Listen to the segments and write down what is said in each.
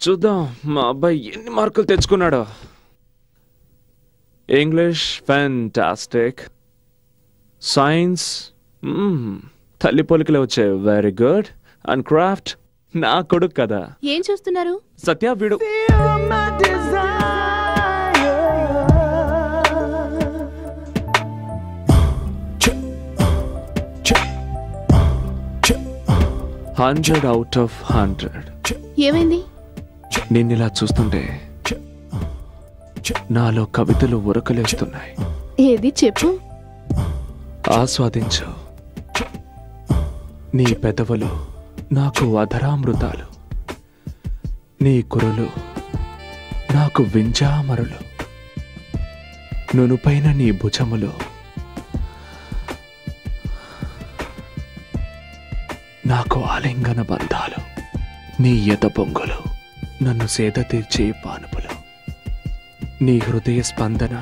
చూద్దాం మా అబ్బాయి ఎన్ని మార్కులు తెచ్చుకున్నాడో. ఇంగ్లీష్ ఫ్యాంటాస్టిక్, సైన్స్ తల్లి పోలికలే వచ్చాయి, వెరీ గుడ్. అండ్ క్రాఫ్ట్ నా కొడుకు కదా. ఏం చూస్తున్నారు? సత్య వీడు హండ్రెడ్ అవుట్ ఆఫ్ 100. ఏమైంది? నిన్నిలా చూస్తుంటే నాలో కవితలు ఉరకలేస్తున్నాయి. ఏది చెప్పు. ఆస్వాదించు. నీ పెదవులు నాకు అధరామృతాలు, నీ కురులు నాకు వింజామరులు, నునుపైన నీ భుజములు నాకు ఆలింగన బంధాలు, నీ ఎద పొంగులు నన్ను సేద తీర్చే పానుపులు, నీ హృదయ స్పందన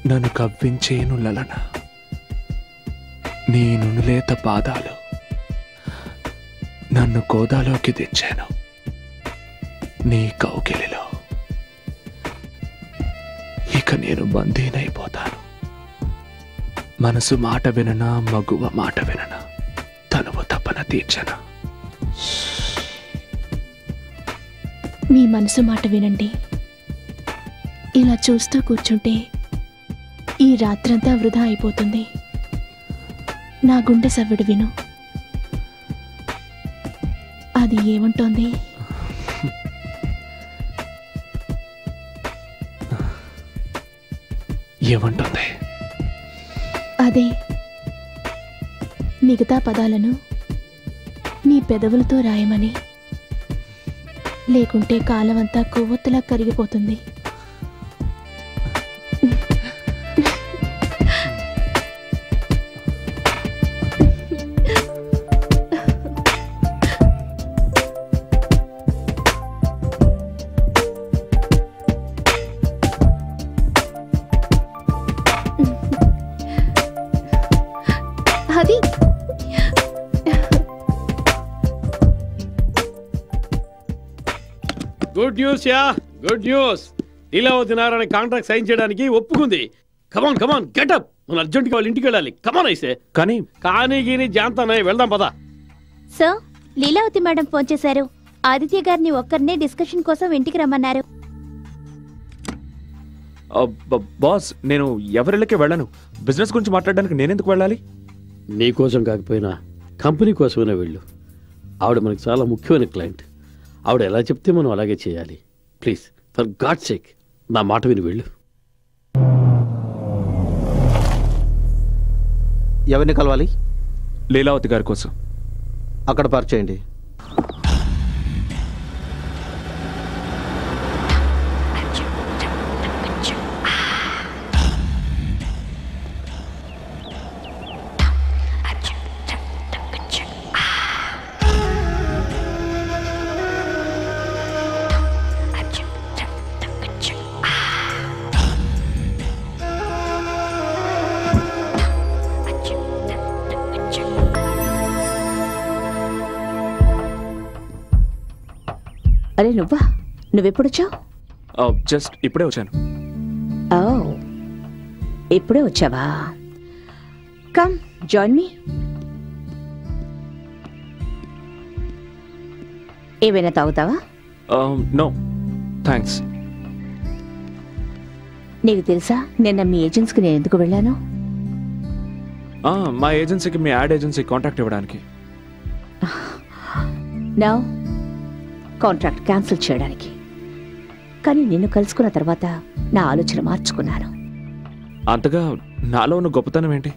నన్ను కవ్వించేను లలన, నీ నునులేత పాదాలు నన్ను కోదాలోకి దించాను. నీ కౌగిలిలో ఇక నేను బందీనైపోతాను. మనసు మాట విననా, మగువ మాట విననా, తనువు తపన తీర్చనా. మీ మనసు మాట వినండి. ఇలా చూస్తూ కూర్చుంటే ఈ రాత్రంతా వృధా అయిపోతుంది. నా గుండె సవ్వడి విను. అది ఏమంటోంది? ఏమంటుంది? అదే మిగతా పదాలను నీ పెదవులతో రాయమని. లేకుంటే కాలమంతా కొవ్వొత్తులా కరిగిపోతుంది. అది good news yeah, good news. Leelavati Narayana contract sign చేయడానికి ఒప్పుకుంది. కమాన్ కమాన్ గెటప్, మనం అర్జెంట్గా వాళ్ళ ఇంటికి వెళ్ళాలి. కమాన్ అయితే. కానీ గీని జాంతానే వెళ్దాం పదా. సార్, లీలావతి మేడం ఫోన్ చేశారు. ఆదిత్య గారిని ఒక్కరినే డిస్కషన్ కోసం ఇంటికి రమ్మన్నారు. బాస్, నేను ఎవరిళ్ళకి వెళ్ళను. బిజినెస్ గురించి మాట్లాడడానికి నేనెందుకు వెళ్ళాలి? నీ కోసం కాకపోయినా కంపెనీ కోసమైనా వెళ్ళు. ఆవిడ మనకు చాలా ముఖ్యమైన క్లయింట్. ఆవిడ ఎలా చెప్తే మనం అలాగే చేయాలి. ప్లీజ్, ఫర్ గాడ్ సేక్ నా మాట విని వెళ్ళు. ఎవరిని కలవాలి? లీలావతి గారి కోసం. అక్కడ పార్క్ చేయండి. అరే నువ్వా? నువ్వెప్పుడొచ్చావు? జస్ట్ ఇప్పుడే వచ్చాను. ఇప్పుడే వచ్చావా? Come join me. ఏమైనా తాగుతావా? No thanks. నీకు తెలుసా నిన్న మీ ఏజెన్సీకి నేను ఎందుకు వెళ్ళాను? మా ఏజెన్సీకి మీ యాడ్ ఏజెన్సీ కాంటాక్ట్ ఇవ్వడానికి. నా కాంట్రాక్ట్ క్యాన్సిల్ చేయడానికి. కానీ నిన్ను కలుసుకున్న తర్వాత నా ఆలోచన మార్చుకున్నాను. అంతగా నాలో ఉన్న గొప్పతనం ఏంటి?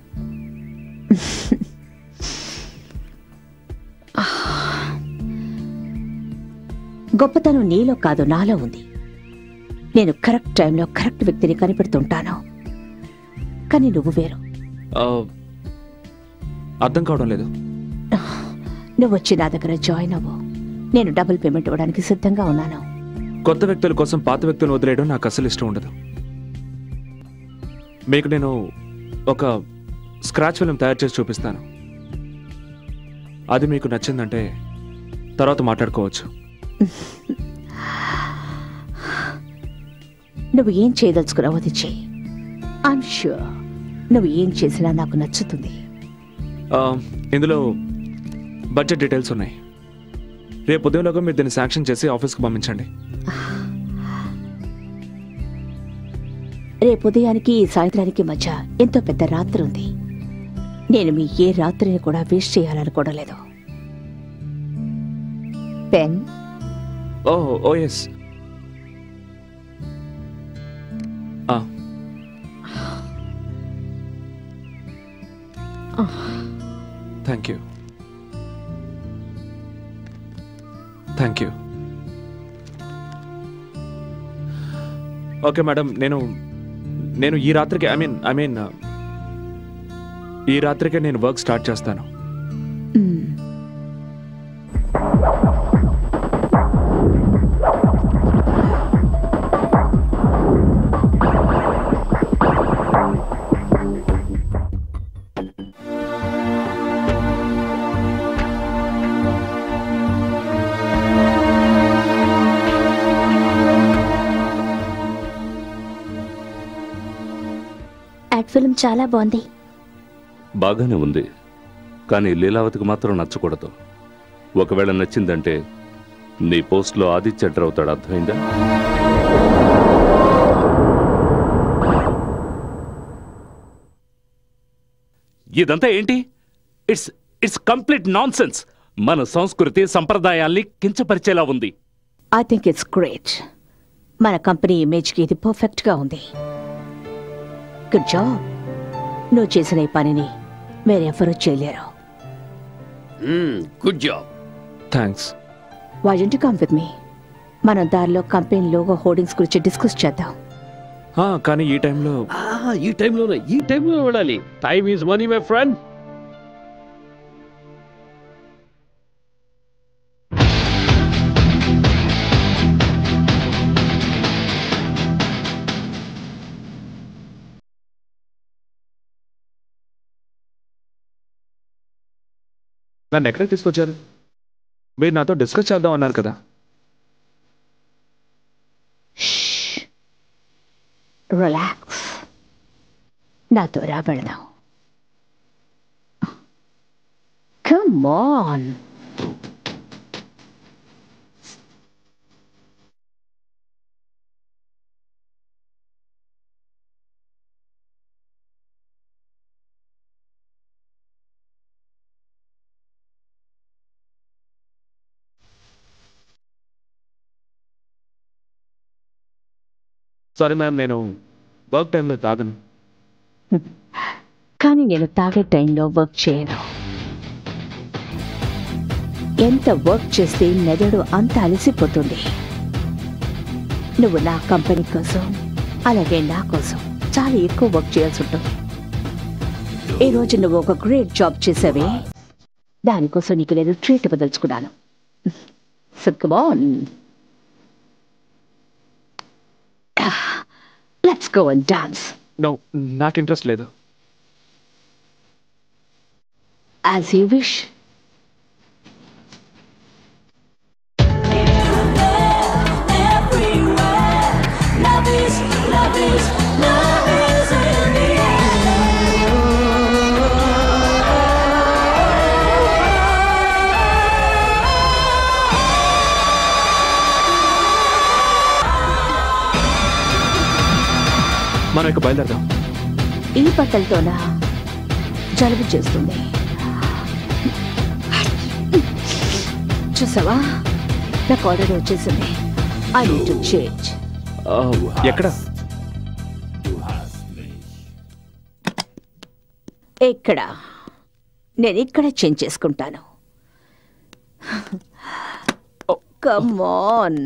గొప్పతనం నీలో కాదు, నాలో ఉంది. నేను కరెక్ట్ టైంలో కరెక్ట్ వ్యక్తిని కనిపెడుతుంటాను. కానీ నువ్వు వేరు. అర్థం కావడం లేదు. నువ్వు వచ్చి నా దగ్గర జాయిన్ అవ్వు. నేను డబుల్ పేమెంట్ ఇవ్వడానికి సిద్ధంగా ఉన్నాను. కొత్త వ్యక్తుల కోసం పాత వ్యక్తులను వదిలేయడం నాకు అసలు ఇష్టం ఉండదు. మీకు నేను ఒక స్క్రాచ్ ఫిల్మ్ తయారు చేసి చూపిస్తాను. అది మీకు నచ్చిందంటే తర్వాత మాట్లాడుకోవచ్చు. నువ్వు ఏం చేయదలుచుకున్నావు అది చెయ్యి. ఐఎమ్ ష్యూర్ నువ్వు ఏం చేసినా నాకు నచ్చుతుంది. ఇందులో బడ్జెట్ డీటెయిల్స్ ఉన్నాయి. రేపు ఉదయంలోగా మీరు దీన్ని శాంక్షన్ చేసి ఆఫీస్కి పంపించండి. రేపు ఉదయానికి సాయంత్రానికి మధ్య ఎంతో పెద్ద రాత్రి ఉంది. నేను మీ ఏ రాత్రిని కూడా వేస్ట్ చేయాలనుకోవడం లేదు. Pen. Oh yes. Thank you. Okay madam, నేను ఈ రాత్రికి ఈ రాత్రికే నేను వర్క్ స్టార్ట్ చేస్తాను. యాడ్ ఫిల్మ్ చాలా బాగుంది. బాగానే ఉంది, కానీ లీలావతికి మాత్రం నచ్చకూడదు. ఒకవేళ నచ్చిందంటే నీ పోస్ట్లో ఆదిత్య ఎంటర్ అవుతాడు. అర్థమైందా? ఇదంతా ఏంటి? It's complete nonsense. మన సంస్కృతి సంప్రదాయాల్ని కించపరిచేలా ఉంది. I think it's great. మన కంపెనీ ఇమేజ్కి ఇది పర్ఫెక్ట్గా ఉంది. Good job. నువ్వు చేసిన ఈ పనిని వేరెవరూ చేయలేరు. Good job. Thanks. Why don't you come with me? మనం దారిలో కంపెనీ లోగో హోర్డింగ్స్ గురించి డిస్కస్ చేద్దాం. కానీ ఈ టైంలో ఈ టైంలో వెళ్ళాలి. Time is money my friend. నన్ను ఎక్కడికి తీసుకొచ్చారు? మీరు నాతో డిస్కస్ చేద్దాం అన్నారు కదా. రిలాక్స్. నాతో రా, వెళదాం. Come on. సారీ మ్యామ్, నేను వర్క్ టైంలో తాగను. కానీ నేను తాగే టైంలో వర్క్ చేయను. ఎంత వర్క్ చేస్తే మెదడు అంత అలసిపోతుంది. నువ్వు నా కంపెనీ కోసం, అలాగే నా కోసం చాలా ఎక్కువ వర్క్ చేయాల్సి ఉంటుంది. ఈరోజు నువ్వు ఒక గ్రేట్ జాబ్ చేసావే, దానికోసం నీకు నేను ట్రీట్ బదలుచుకున్నాను. So come on, let's go and dance. No, నాకు ఇంట్రెస్ట్ లేదు. As you wish. మనం ఇక బయలుదేరదాం. ఈ బట్టలతోనా జలుబు చేస్తుంది. చూసావా, నాకు ఆర్డర్ వచ్చేసింది. I need to change. ఎక్కడ? ఎక్కడ? నేను ఇక్కడే చేంజ్ చేసుకుంటాను. Come on.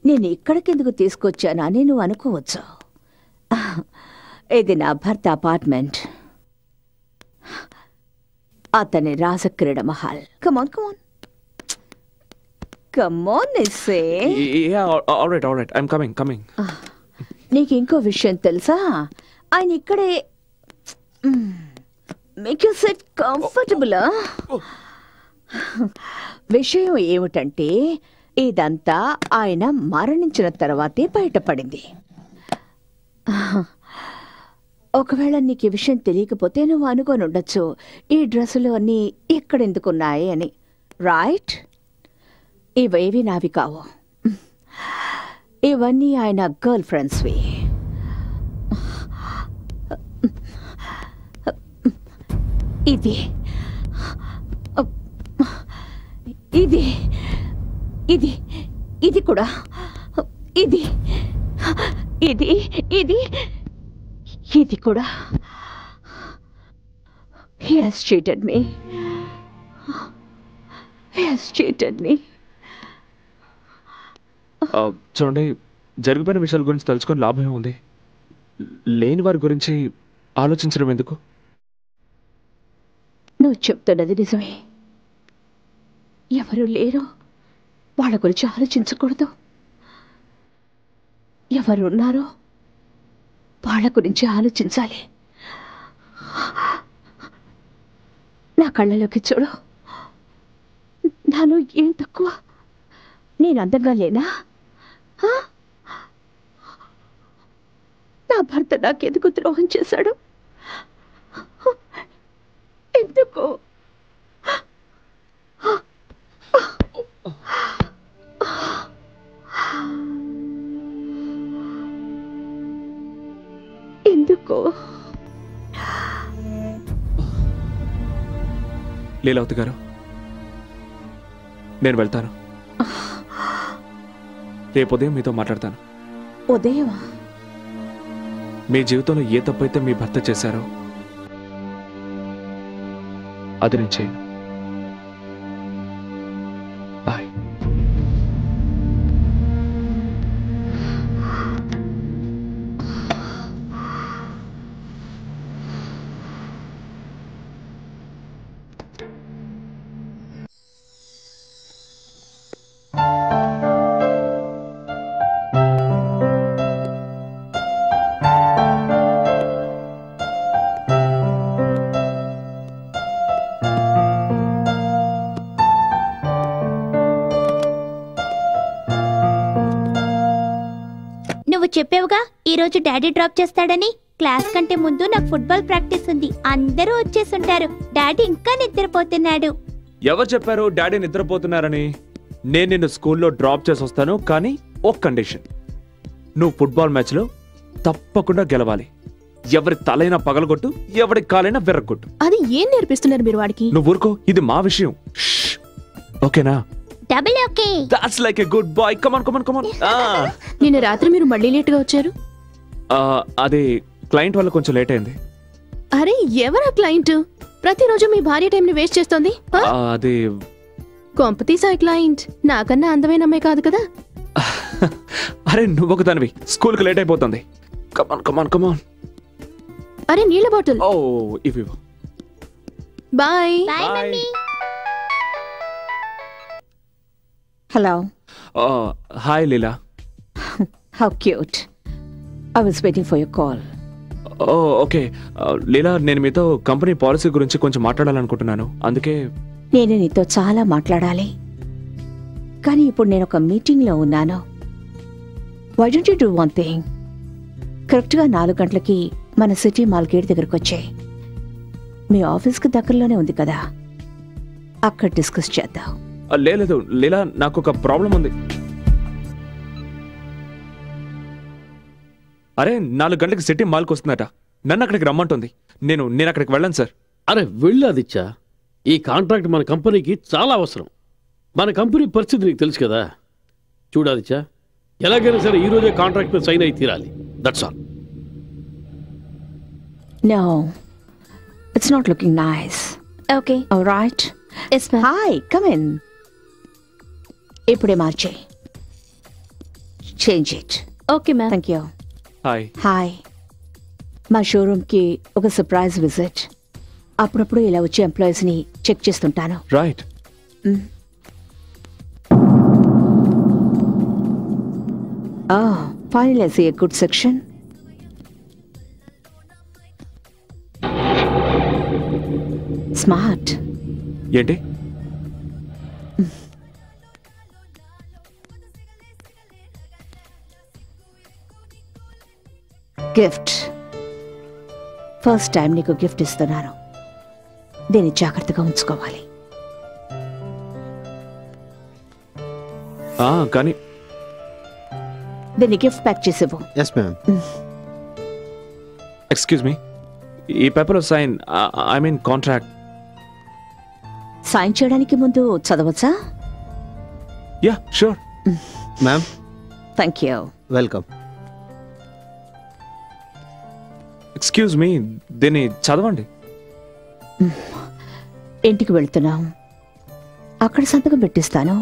నేను ఇక్కడికెందుకు తీసుకొచ్చానని నువ్వు అనుకోవచ్చు. ఇది నా భర్త అపార్ట్మెంట్. అతని రాజక్రీడ మహల్. Come on come on come on say. Alright, I'm coming. నీకు ఇంకో విషయం తెలుసా? ఆయన ఇక్కడే మేక్ యూ సెట్ కంఫర్టబుల్. విషయం ఏమిటంటే ఇదంతా ఆయన మరణించిన తర్వాతే బయటపడింది. ఒకవేళ నీకు ఈ విషయం తెలియకపోతే నువ్వు అనుకొని ఉండొచ్చు ఈ డ్రెస్సులు అన్నీ ఎక్కడెందుకున్నాయి అని. రైట్? ఇవేవి నావి కావు, ఇవన్నీ ఆయన గర్ల్ ఫ్రెండ్స్వి. ఇది ఇది ఇది ఇది కూడా ఇది ఇది ఇది ఇది కూడా. He has cheated me. He has cheated me. చూడండి, జరిగిపోయిన విషయాల గురించి తెలుసుకొని లాభం ఉంది. లేని వారి గురించి ఆలోచించడం ఎందుకు? నువ్వు చెప్తున్నది నిజమే. ఎవరు లేరో వాళ్ళ గురించి ఆలోచించకూడదు. ఎవరున్నారో వాళ్ళ గురించి ఆలోచించాలి. నా కళ్ళలోకి చూడు. నాలో ఏం తక్కువ? నేను అందంగా లేనా? నా భర్త నాకెందుకు ద్రోహం చేశాడు? ఎందుకు? ఎందుకు? లీలావతి గారు, నేను వెళ్తాను. రేపు ఉదయం మీతో మాట్లాడతాను. ఉదయం? మీ జీవితంలో ఏ తప్పైతే మీ భర్త చేశారో అది నేను చేయను. బాయ్. నువ్వు చెప్పావుగా ఈరోజు డాడీ డ్రాప్ చేస్తాడని. క్లాస్ కంటే ముందు నాకు ఫుట్బాల్ ప్రాక్టీస్ ఉంది. అందరూ వచ్చేసుంటారు. డాడీ ఇంకా నిద్రపోతున్నాడు. ఎవరు చెప్పారు డాడీ నిద్రపోతున్నారని? నేను నిన్ను స్కూల్లో డ్రాప్ చేసి వస్తాను, కానీ ఒక కండిషన్. నువ్వు ఫుట్బాల్ మ్యాచ్లో తప్పకుండా గెలవాలి. ఎవరి తలైనా పగలగొట్టు, ఎవరి కాలైనా విర్రగొట్టు. అది ఏం నేర్పిస్తున్నారు మీరు వాడికి? నువ్వు ఊరుకో, ఇది మా విషయం. ఓకేనా? Double okay. That's like a good boy. Come on, come on, come on. నిన్న రాత్రి మీరు మళ్ళీ లేట్గా వచ్చారు. అది క్లయింట్ వల్ల కొంచెం లేట్ అయింది. అరే, ఎవరా క్లయింట్? ప్రతిరోజు మీ భార్య టైం ని వేస్ట్ చేస్తోంది. అది కొంపతీసా క్లయింట్ నాకన్నా అందమైన అమ్మాయి కాదు కదా? అరే నువ్వు ఒక దానివి, స్కూల్కి లేట్ అయిపోతుంది. కమాన్ కమాన్ కమాన్. అరే నీళ్ళ బాటిల్. ఓ ఇవి. Bye. Bye mummy. Hello. Hi, Leela. How cute. I was waiting for your call. Okay Leela, నేను మీతో కంపెనీ పాలసీ గురించి కొంచెం మాట్లాడాలనుకుంటున్నాను. అందుకే నేను నీతో చాలా మాట్లాడాలి, కానీ ఇప్పుడు నేను ఒక మీటింగ్లో ఉన్నాను. Why don't you do one thing? కరెక్ట్గా 4 గంటలకి మన సిటీ మాల్ గేట్ దగ్గరకు వచ్చాయి. మీ ఆఫీస్కి దగ్గరలోనే ఉంది కదా, అక్కడ డిస్కస్ చేద్దాం. లేదు లీలా, నాకు ఒక ప్రాబ్లం ఉంది. అరే 4 గంటలకు సిటీ మాల్కి వస్తుందట. నన్ను అక్కడికి రమ్మంటుంది. నేను అక్కడికి వెళ్ళను సార్. అరే వెళ్ళు ఆదిత్య, ఈ కాంట్రాక్ట్ మన కంపెనీకి చాలా అవసరం. మన కంపెనీ పరిస్థితి నీకు తెలుసు కదా. చూడు ఆదిత్య, ఎలాగైనా సరే ఈ రోజే కాంట్రాక్ట్ మీద సైన్ అయి తీరాలి. That's all. No, it's not looking nice. Okay. All right. Yes, ma'am. Hi, come in. ఇప్పుడే మార్చే. Change it. Okay ma'am. Thank you. Hi. Hi. మా షోరూమ్కి ఒక సర్ప్రైజ్ విజిట్. అప్పుడప్పుడు ఇలా వచ్చే ఎంప్లాయీస్ని చెక్ చేస్తుంటాను. Right. Finally I see a good section. Smart. ఏంటి? గిఫ్ట్. ఫస్ట్ టైం నీకు గిఫ్ట్ ఇస్తున్నాను, దీన్ని జాగ్రత్తగా ఉంచుకోవాలి. కానీ దీన్ని గిఫ్ట్ ప్యాక్ చేసేవు. Yes ma'am. ఎక్స్క్యూజ్ మీ, ఈ paper sign, I mean contract. Sign చేయడానికి ముందు చదవచ్చా? Yeah sure. Ma'am. Thank you. Welcome. Excuse me, దీన్ని చదవండి. ఇంటికి వెళ్తున్నాం, అక్కడ సంతకం పెట్టిస్తాను.